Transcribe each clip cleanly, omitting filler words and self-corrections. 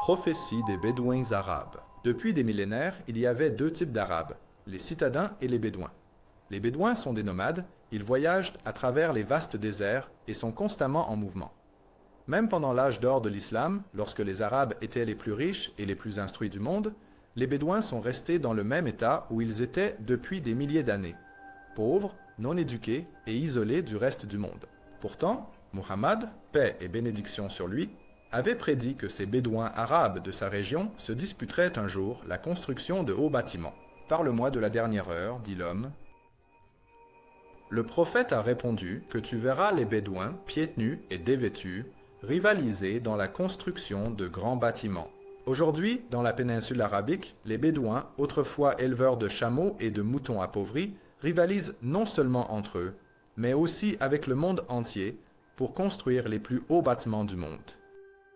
Prophétie des Bédouins arabes. Depuis des millénaires, il y avait deux types d'Arabes, les citadins et les Bédouins. Les Bédouins sont des nomades, ils voyagent à travers les vastes déserts et sont constamment en mouvement. Même pendant l'âge d'or de l'islam, lorsque les Arabes étaient les plus riches et les plus instruits du monde, les Bédouins sont restés dans le même état où ils étaient depuis des milliers d'années, pauvres, non éduqués et isolés du reste du monde. Pourtant, Muhammad, paix et bénédiction sur lui, avait prédit que ces Bédouins arabes de sa région se disputeraient un jour la construction de hauts bâtiments. « Parle-moi de la dernière heure, dit l'homme. Le prophète a répondu que tu verras les Bédouins, pieds nus et dévêtus, rivaliser dans la construction de grands bâtiments. Aujourd'hui, dans la péninsule arabique, les Bédouins, autrefois éleveurs de chameaux et de moutons appauvris, rivalisent non seulement entre eux, mais aussi avec le monde entier pour construire les plus hauts bâtiments du monde.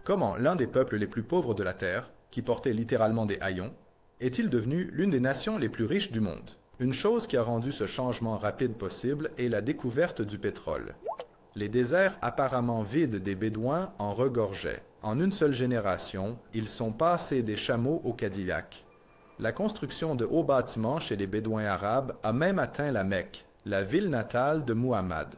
Comment l'un des peuples les plus pauvres de la Terre, qui portait littéralement des haillons, est-il devenu l'une des nations les plus riches du monde? Une chose qui a rendu ce changement rapide possible est la découverte du pétrole. Les déserts apparemment vides des Bédouins en regorgeaient. En une seule génération, ils sont passés des chameaux aux Cadillacs. La construction de hauts bâtiments chez les Bédouins arabes a même atteint la Mecque, la ville natale de Muhammad.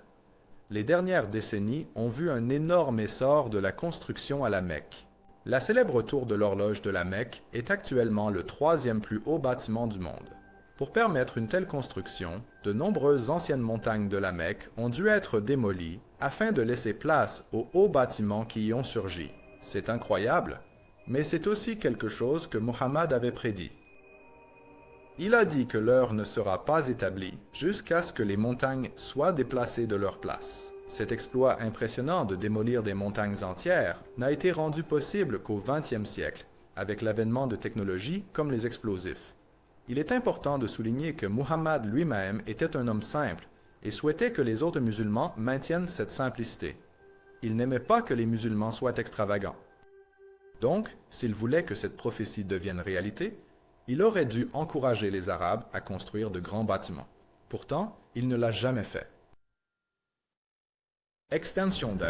Les dernières décennies ont vu un énorme essor de la construction à la Mecque. La célèbre tour de l'horloge de la Mecque est actuellement le troisième plus haut bâtiment du monde. Pour permettre une telle construction, de nombreuses anciennes montagnes de la Mecque ont dû être démolies afin de laisser place aux hauts bâtiments qui y ont surgi. C'est incroyable, mais c'est aussi quelque chose que Muhammad avait prédit. Il a dit que l'heure ne sera pas établie jusqu'à ce que les montagnes soient déplacées de leur place. Cet exploit impressionnant de démolir des montagnes entières n'a été rendu possible qu'au XXe siècle, avec l'avènement de technologies comme les explosifs. Il est important de souligner que Muhammad lui-même était un homme simple et souhaitait que les autres musulmans maintiennent cette simplicité. Il n'aimait pas que les musulmans soient extravagants. Donc, s'il voulait que cette prophétie devienne réalité, il aurait dû encourager les Arabes à construire de grands bâtiments. Pourtant, il ne l'a jamais fait. Extension de